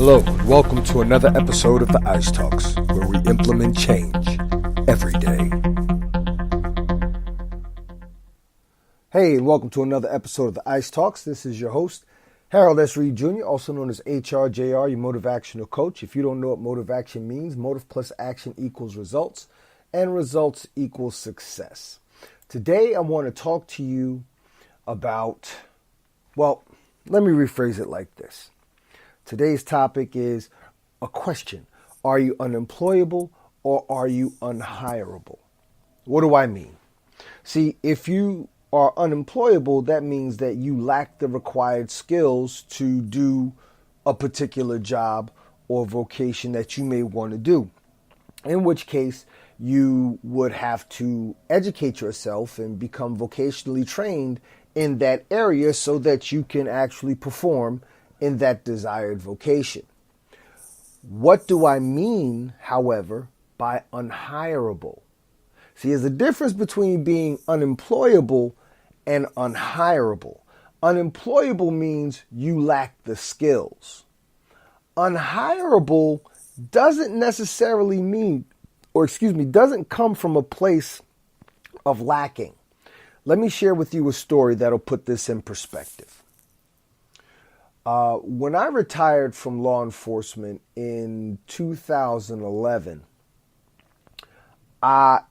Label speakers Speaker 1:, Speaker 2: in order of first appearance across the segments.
Speaker 1: Hello, and welcome to another episode of the Ice Talks, where we implement change every day. Hey, and welcome to another episode of the Ice Talks. This is your host, Harold S. Reed Jr., also known as HRJR, your motivational coach. If you don't know what motivation means, motive plus action equals results, and results equals success. Today, I want to talk to you about, well, let me rephrase it like this. Today's topic is a question. Are you unemployable or are you unhireable? What do I mean? See, if you are unemployable, that means that you lack the required skills to do a particular job or vocation that you may want to do. In which case, you would have to educate yourself and become vocationally trained in that area so that you can actually perform in that desired vocation. What do I mean, however, by unhireable? See, there's a difference between being unemployable and unhireable. Unemployable means you lack the skills. Unhireable doesn't necessarily mean, doesn't come from a place of lacking. Let me share with you a story that'll put this in perspective. When I retired from law enforcement in 2011,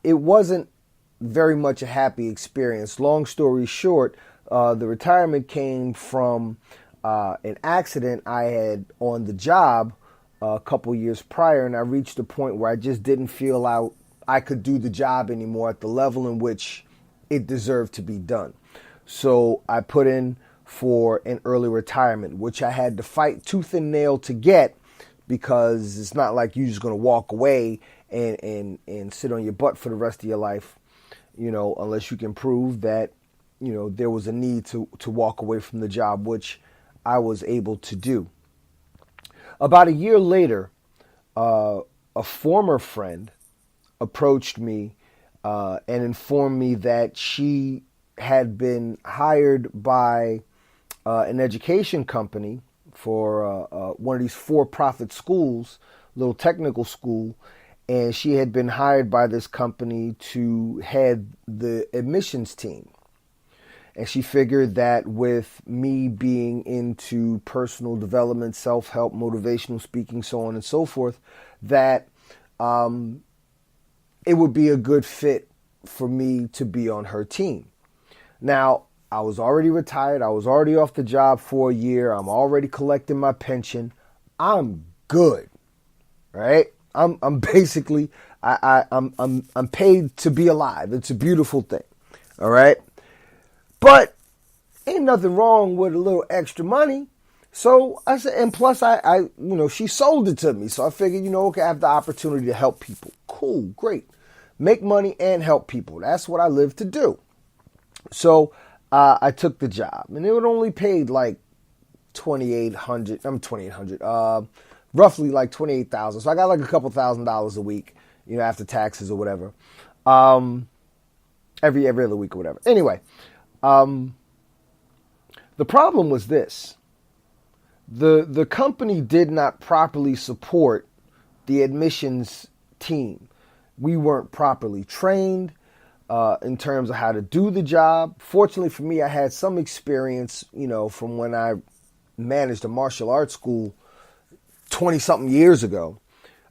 Speaker 1: it wasn't very much a happy experience. Long story short, the retirement came from an accident I had on the job a couple years prior, and I reached a point where I just didn't feel I could do the job anymore at the level in which it deserved to be done. So I put in for an early retirement, which I had to fight tooth and nail to get, because it's not like you're just going to walk away and sit on your butt for the rest of your life, unless you can prove that, there was a need to walk away from the job, which I was able to do. About a year later, a former friend approached me and informed me that she had been hired by an education company for one of these for-profit schools, little technical school, and she had been hired by this company to head the admissions team. And she figured that with me being into personal development, self-help, motivational speaking, so on and so forth, that it would be a good fit for me to be on her team. Now, I was already retired. I was already off the job for a year. I'm already collecting my pension. I'm good, right? I'm basically I'm paid to be alive. It's a beautiful thing, all right. But ain't nothing wrong with a little extra money. So I said, and plus I she sold it to me, so I figured, okay, I have the opportunity to help people. Cool, great, make money and help people. That's what I live to do. So I took the job, and it would only paid like $2,800, roughly like $28,000. So I got like a couple $1,000s a week, after taxes or whatever, every other week or whatever. Anyway, the problem was this: the company did not properly support the admissions team. We weren't properly trained in terms of how to do the job. Fortunately for me, I had some experience, from when I managed a martial arts school 20-something years ago.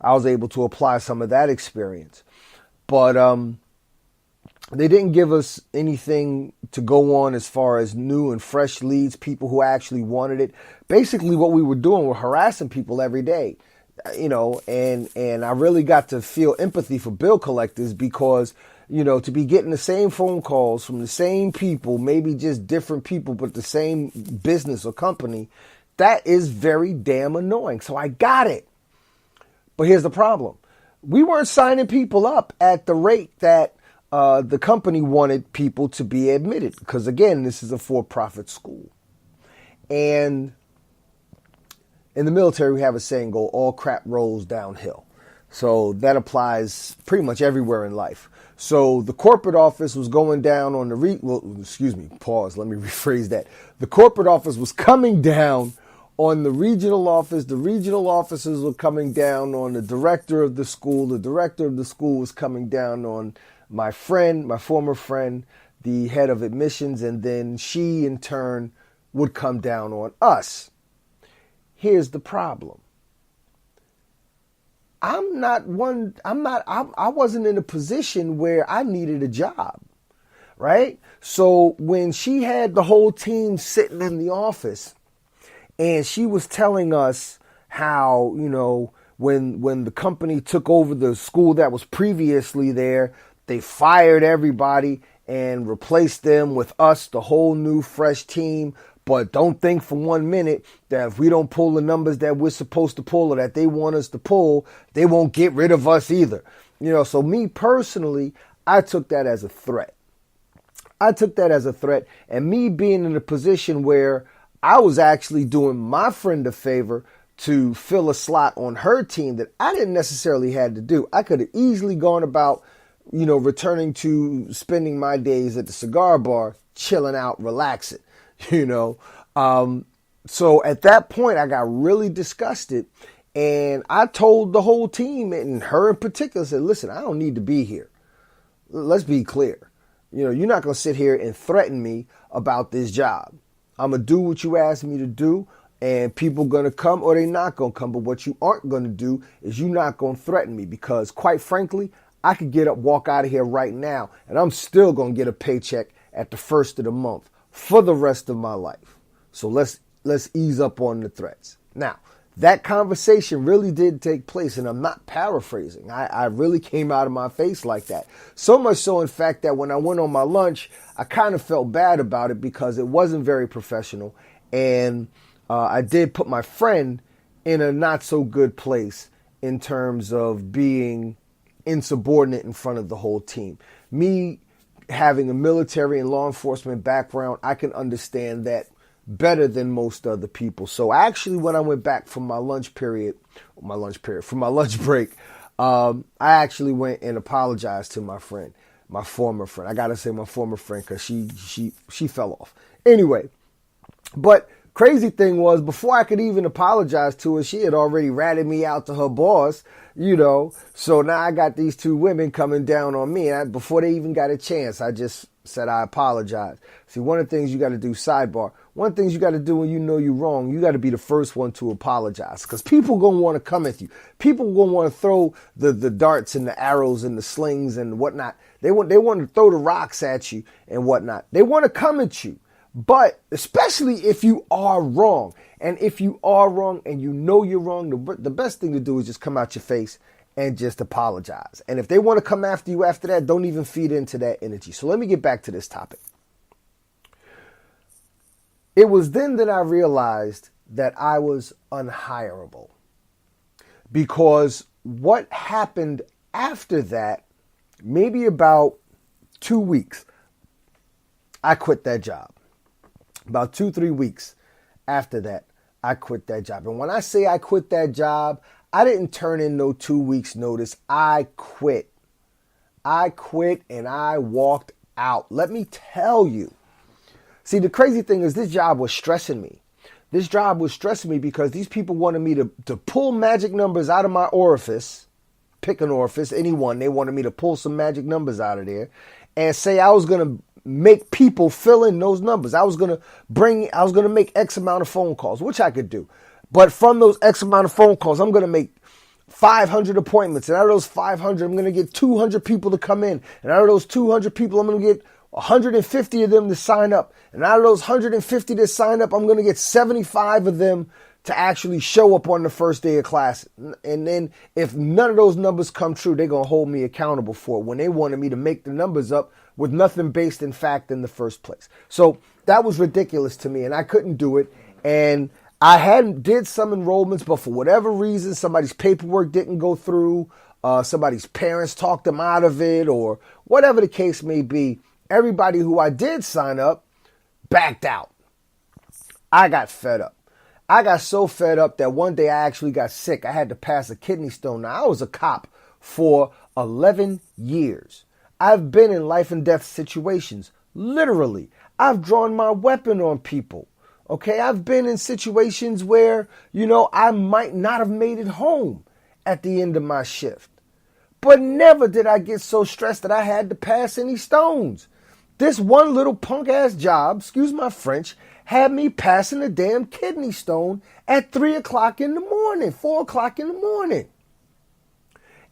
Speaker 1: I was able to apply some of that experience. But they didn't give us anything to go on as far as new and fresh leads, people who actually wanted it. Basically, what we were doing were harassing people every day, and I really got to feel empathy for bill collectors, because to be getting the same phone calls from the same people, maybe just different people, but the same business or company, that is very damn annoying. So I got it. But here's the problem. We weren't signing people up at the rate that the company wanted people to be admitted, because, again, this is a for-profit school. And in the military, we have a saying, all crap rolls downhill. So that applies pretty much everywhere in life. So the corporate office was going down on the let me rephrase that. The corporate office was coming down on the regional office. The regional officers were coming down on the director of the school. The director of the school was coming down on my friend, my former friend, the head of admissions, and then she in turn would come down on us. Here's the problem. I wasn't in a position where I needed a job, right? So when she had the whole team sitting in the office and she was telling us how, when the company took over the school that was previously there, they fired everybody and replaced them with us, the whole new fresh team. But don't think for 1 minute that if we don't pull the numbers that we're supposed to pull or that they want us to pull, they won't get rid of us either. So me personally, I took that as a threat. And me being in a position where I was actually doing my friend a favor to fill a slot on her team that I didn't necessarily had to do. I could have easily gone about, returning to spending my days at the cigar bar, chilling out, relaxing. So at that point, I got really disgusted and I told the whole team and her in particular, said, listen, I don't need to be here. Let's be clear. You're not going to sit here and threaten me about this job. I'm going to do what you asked me to do and people going to come or they not going to come. But what you aren't going to do is you're not going to threaten me because quite frankly, I could get up, walk out of here right now and I'm still going to get a paycheck at the first of the month for the rest of my life. So let's ease up on the threats. Now, that conversation really did take place, and I'm not paraphrasing. I really came out of my face like that. So much so, in fact, that when I went on my lunch, I kind of felt bad about it because it wasn't very professional, and I did put my friend in a not so good place in terms of being insubordinate in front of the whole team. Me having a military and law enforcement background, I can understand that better than most other people. So actually, when I went back from my lunch break, I actually went and apologized to my friend, my former friend. I got to say my former friend because she fell off. Anyway, but crazy thing was before I could even apologize to her, she had already ratted me out to her boss, So now I got these two women coming down on me. And before they even got a chance, I just said I apologize. See, one of the things you got to do, sidebar, one of the things you got to do when you know you're wrong, you got to be the first one to apologize because people going to want to come at you. People going to want to throw the darts and the arrows and the slings and whatnot. They want to throw the rocks at you and whatnot. They want to come at you. But especially if you are wrong, and if you are wrong and you know you're wrong, the best thing to do is just come out your face and just apologize. And if they want to come after you after that, don't even feed into that energy. So let me get back to this topic. It was then that I realized that I was unhireable because what happened after that, maybe about 2 weeks, I quit that job. About 2-3 weeks after that, I quit that job. And when I say I quit that job, I didn't turn in no 2 weeks notice. I quit. And I walked out. Let me tell you. See, the crazy thing is this job was stressing me. This job was stressing me because these people wanted me to pull magic numbers out of my orifice, pick an orifice, anyone. They wanted me to pull some magic numbers out of there and say I was going to make people fill in those numbers. I was going to make X amount of phone calls, which I could do. But from those X amount of phone calls, I'm going to make 500 appointments. And out of those 500, I'm going to get 200 people to come in. And out of those 200 people, I'm going to get 150 of them to sign up. And out of those 150 that sign up, I'm going to get 75 of them to actually show up on the first day of class. And then if none of those numbers come true, they're going to hold me accountable for it when they wanted me to make the numbers up with nothing based in fact in the first place. So that was ridiculous to me and I couldn't do it. And I did some enrollments, but for whatever reason, somebody's paperwork didn't go through. Somebody's parents talked them out of it or whatever the case may be. Everybody who I did sign up backed out. I got fed up. I got so fed up that one day I actually got sick. I had to pass a kidney stone. Now, I was a cop for 11 years. I've been in life and death situations. Literally. I've drawn my weapon on people. Okay, I've been in situations where, I might not have made it home at the end of my shift. But never did I get so stressed that I had to pass any stones. This one little punk ass job, excuse my French, had me passing a damn kidney stone at 3 o'clock in the morning, 4 o'clock in the morning.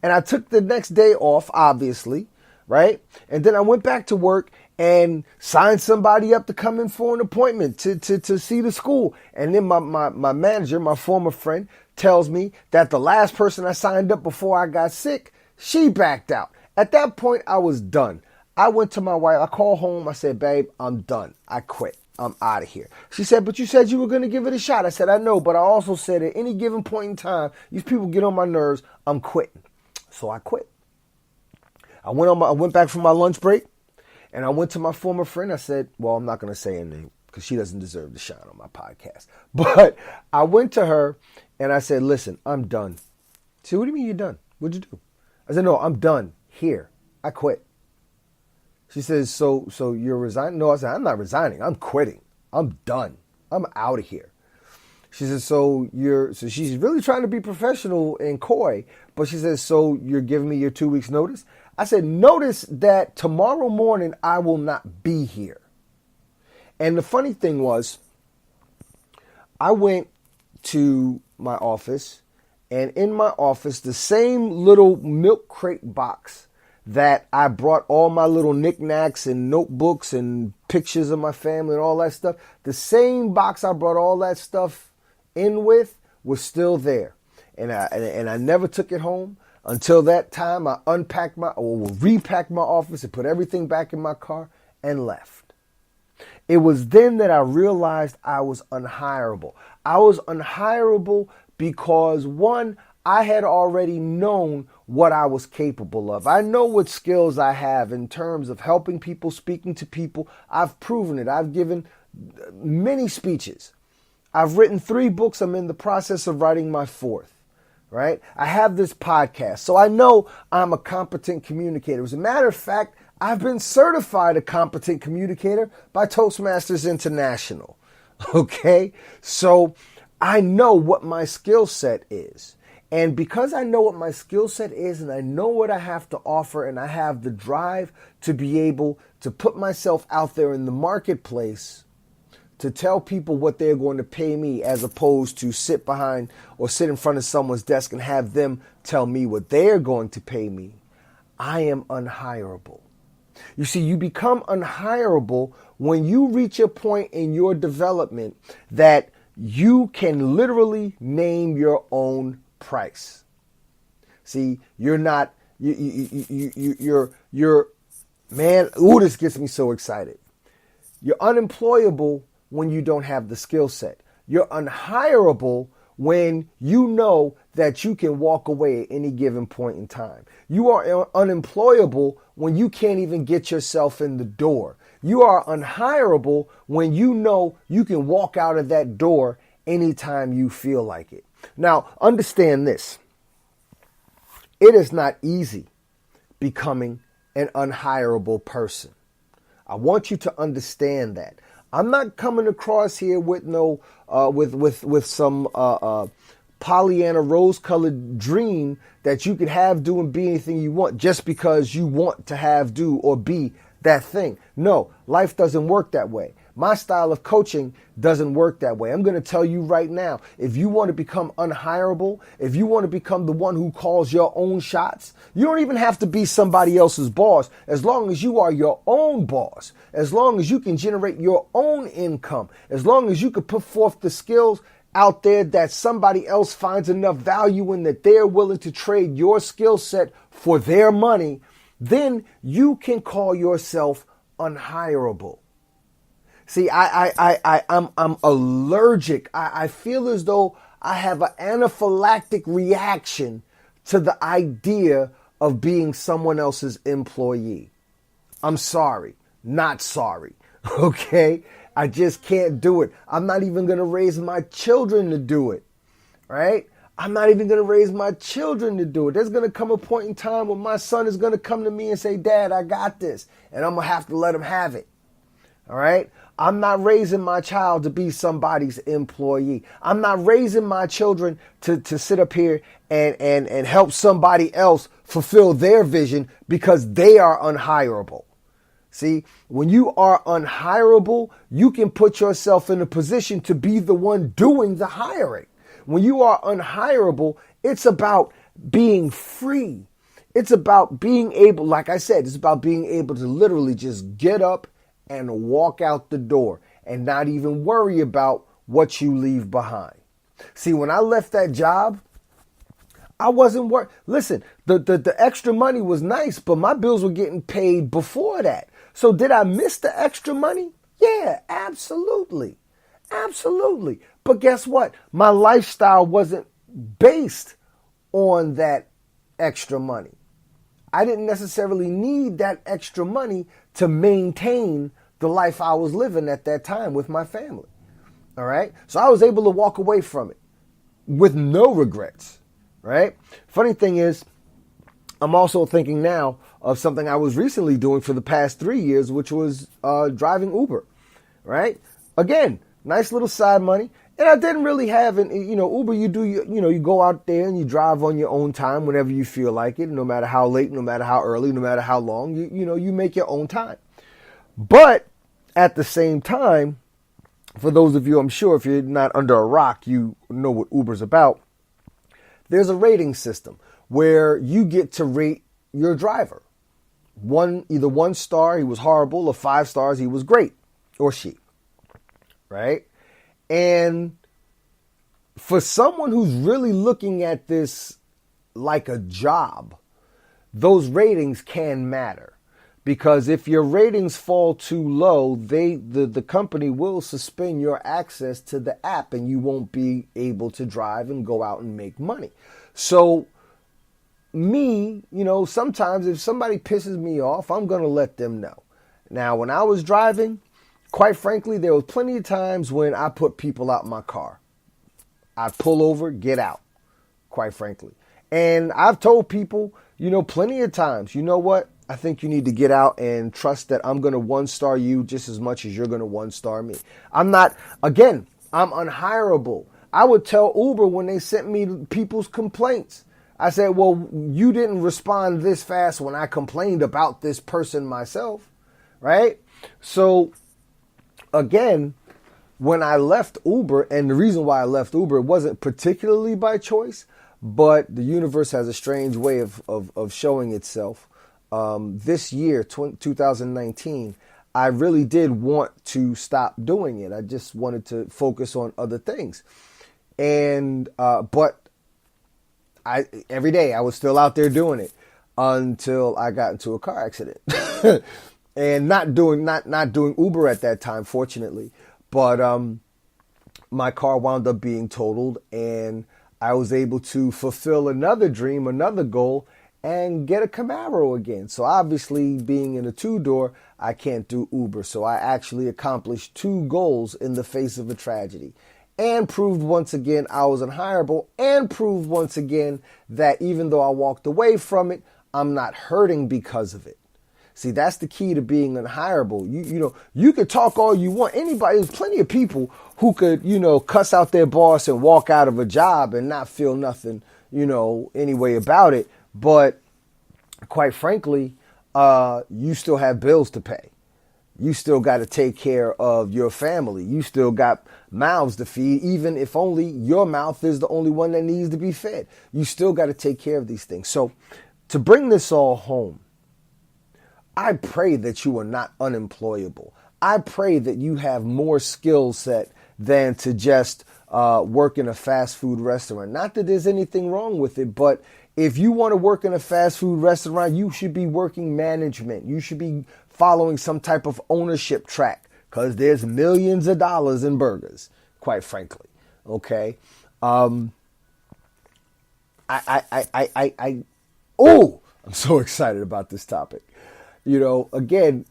Speaker 1: And I took the next day off, obviously, right? And then I went back to work and signed somebody up to come in for an appointment to see the school. And then my manager, my former friend, tells me that the last person I signed up before I got sick, she backed out. At that point, I was done. I went to my wife. I called home. I said, babe, I'm done. I quit. I'm out of here. She said, but you said you were going to give it a shot. I said, I know, but I also said at any given point in time, these people get on my nerves. I'm quitting. So I quit. I went back from my lunch break, and I went to my former friend. I said, well, I'm not going to say her name because she doesn't deserve to shine on my podcast. But I went to her, and I said, listen, I'm done. She said, what do you mean you're done? What'd you do? I said, no, I'm done here. I quit. She says, so you're resigning? No, I said, I'm not resigning. I'm quitting. I'm done. I'm out of here. She says, so she's really trying to be professional and coy, but she says, so you're giving me your 2 weeks notice? I said, notice that tomorrow morning I will not be here. And the funny thing was, I went to my office, and in my office, the same little milk crate box that I brought all my little knickknacks and notebooks and pictures of my family and all that stuff, the same box I brought all that stuff in with was still there. And I never took it home until that time I repacked my office and put everything back in my car and left. It was then that I realized I was unhireable. I was unhireable because, one, I had already known what I was capable of. I know what skills I have in terms of helping people, speaking to people. I've proven it. I've given many speeches. I've written 3 books. I'm in the process of writing my 4th, right? I have this podcast. So I know I'm a competent communicator. As a matter of fact, I've been certified a competent communicator by Toastmasters International. Okay? So I know what my skill set is. And because I know what my skill set is and I know what I have to offer and I have the drive to be able to put myself out there in the marketplace to tell people what they're going to pay me as opposed to sit behind or sit in front of someone's desk and have them tell me what they're going to pay me, I am unhireable. You see, you become unhireable when you reach a point in your development that you can literally name your own price. See, you're not, you're, man, ooh, this gets me so excited. You're unemployable when you don't have the skill set. You're unhireable when you know that you can walk away at any given point in time. You are unemployable when you can't even get yourself in the door. You are unhireable when you know you can walk out of that door anytime you feel like it. Now, understand this. It is not easy becoming an unhireable person. I want you to understand that. I'm not coming across here with no with some Pollyanna rose-colored dream that you can have, do, and be anything you want just because you want to have, do, or be that thing. No, life doesn't work that way. My style of coaching doesn't work that way. I'm going to tell you right now, if you want to become unhireable, if you want to become the one who calls your own shots, you don't even have to be somebody else's boss. As long as you are your own boss, as long as you can generate your own income, as long as you can put forth the skills out there that somebody else finds enough value in that they're willing to trade your skill set for their money, then you can call yourself unhireable. See, I'm allergic. I feel as though I have an anaphylactic reaction to the idea of being someone else's employee. I'm sorry, not sorry. Okay? I just can't do it. I'm not even going to raise my children to do it. Right? I'm not even going to raise my children to do it. There's going to come a point in time when my son is going to come to me and say, Dad, I got this. And I'm going to have to let him have it. All right? I'm not raising my child to be somebody's employee. I'm not raising my children to sit up here and help somebody else fulfill their vision because they are unhireable. See, when you are unhireable, you can put yourself in a position to be the one doing the hiring. When you are unhireable, it's about being free. It's about being able, like I said, it's about being able to literally just get up and walk out the door and not even worry about what you leave behind. See, when I left that job, I wasn't work. Listen, the extra money was nice, but my bills were getting paid before that. So did I miss the extra money? Yeah, absolutely. Absolutely. But guess what? My lifestyle wasn't based on that extra money. I didn't necessarily need that extra money to maintain the life I was living at that time with my family. All right. So I was able to walk away from it with no regrets. Right. Funny thing is, I'm also thinking now of something I was recently doing for the past 3 years, which was driving Uber. Right. Again, nice little side money. And I didn't really have Uber, you go out there and you drive on your own time whenever you feel like it, no matter how late, no matter how early, no matter how long, you make your own time. But at the same time, for those of you, I'm sure if you're not under a rock, you know what Uber's about. There's a rating system where you get to rate your driver. Either 1 star, he was horrible, or 5 stars, he was great, or she. Right? And for someone who's really looking at this like a job, those ratings can matter. Because if your ratings fall too low, the company will suspend your access to the app and you won't be able to drive and go out and make money. So me, sometimes if somebody pisses me off, I'm going to let them know. Now, when I was driving, quite frankly, there was plenty of times when I put people out in my car. I'd pull over, get out, quite frankly. And I've told people, plenty of times, you know what? I think you need to get out and trust that I'm going to 1-star you just as much as you're going to 1-star me. I'm unhireable. I would tell Uber when they sent me people's complaints. I said, well, you didn't respond this fast when I complained about this person myself, right? So again, when I left Uber, and the reason why I left Uber wasn't particularly by choice, but the universe has a strange way of showing itself. This year, 2019, I really did want to stop doing it. I just wanted to focus on other things. And but every day I was still out there doing it until I got into a car accident. And not doing Uber at that time, fortunately. But my car wound up being totaled, and I was able to fulfill another dream, another goal, and get a Camaro again. So obviously, being in a 2-door, I can't do Uber. So I actually accomplished 2 goals in the face of a tragedy, and proved once again I was unhireable, and proved once again that even though I walked away from it, I'm not hurting because of it. See, that's the key to being unhireable. You could talk all you want. There's plenty of people who could, cuss out their boss and walk out of a job and not feel nothing, anyway about it. But quite frankly, you still have bills to pay. You still got to take care of your family. You still got mouths to feed, even if only your mouth is the only one that needs to be fed. You still got to take care of these things. So to bring this all home, I pray that you are not unemployable. I pray that you have more skill set than to just work in a fast food restaurant. Not that there's anything wrong with it, but if you want to work in a fast food restaurant, you should be working management. You should be following some type of ownership track, because there's millions of dollars in burgers, quite frankly. Okay. I'm so excited about this topic. Again,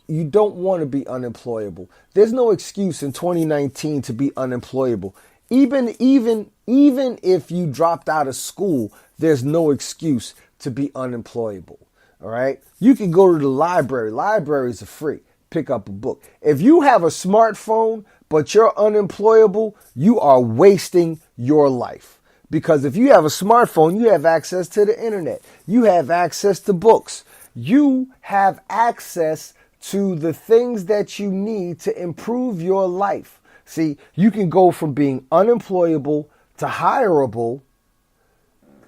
Speaker 1: you don't want to be unemployable. There's no excuse in 2019 to be unemployable. Even if you dropped out of school, there's no excuse to be unemployable. All right. You can go to the library. Libraries are free. pick up a book. If you have a smartphone, but you're unemployable, you are wasting your life. Because if you have a smartphone, you have access to the internet. You have access to books. You have access to the things that you need to improve your life. See, you can go from being unemployable to hireable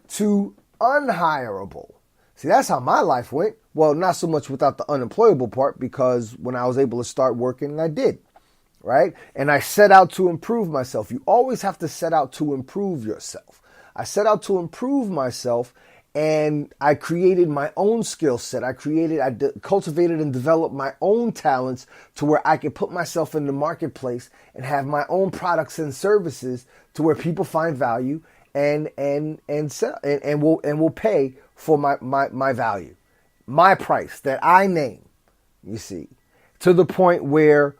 Speaker 1: to unhireable. See, that's how my life went. Well, not so much without the unemployable part, because when I was able to start working, I did, right? And I set out to improve myself. You always have to set out to improve yourself. I set out to improve myself, and I created my own skill set. I cultivated and developed my own talents to where I could put myself in the marketplace and have my own products and services to where people find value and sell and will pay for my value, my price that I name. You see, to the point where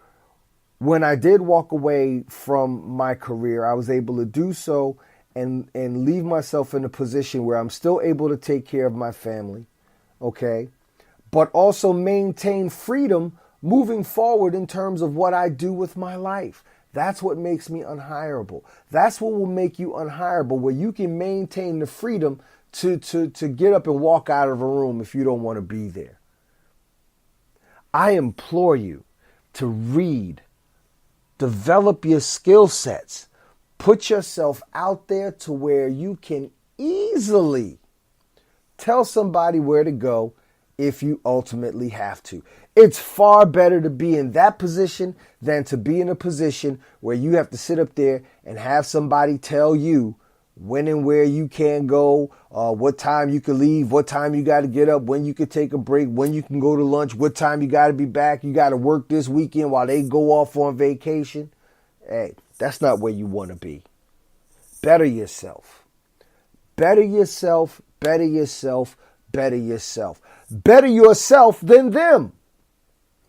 Speaker 1: when I did walk away from my career, I was able to do so and leave myself in a position where I'm still able to take care of my family, okay, but also maintain freedom moving forward in terms of what I do with my life. That's what makes me unhireable. That's what will make you unhireable, where you can maintain the freedom to get up and walk out of a room if you don't want to be there. I implore you to read, develop your skill sets, put yourself out there to where you can easily tell somebody where to go if you ultimately have to. It's far better to be in that position than to be in a position where you have to sit up there and have somebody tell you when and where you can go, what time you can leave, what time you got to get up, when you can take a break, when you can go to lunch, what time you got to be back. You got to work this weekend while they go off on vacation. Hey, that's not where you want to be. Better yourself. Better yourself, better yourself, better yourself. Better yourself than them.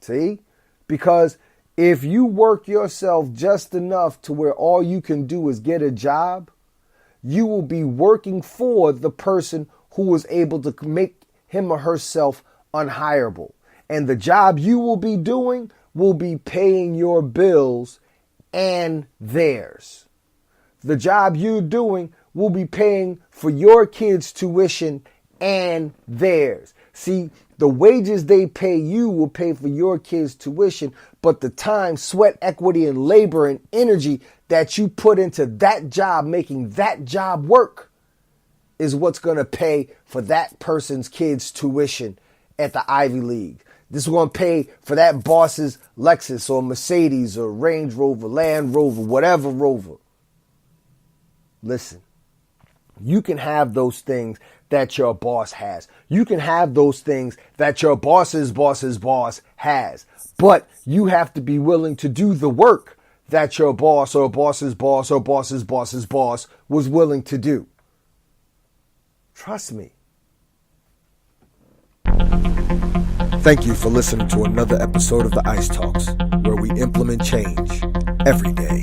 Speaker 1: See? Because if you work yourself just enough to where all you can do is get a job, you will be working for the person who was able to make him or herself unhireable. And the job you will be doing will be paying your bills and theirs. The job you're doing will be paying for your kids' tuition and theirs. See, the wages they pay you will pay for your kids' tuition, but the time, sweat, equity, and labor and energy that you put into that job, making that job work, is what's going to pay for that person's kids' tuition at the Ivy League. This is going to pay for that boss's Lexus or Mercedes or Range Rover, Land Rover, whatever Rover. Listen, you can have those things that your boss has. You can have those things that your boss's boss's boss has. But you have to be willing to do the work that your boss or boss's boss or boss's boss's boss was willing to do. Trust me. Thank you for listening to another episode of the Ice Talks, where we implement change every day.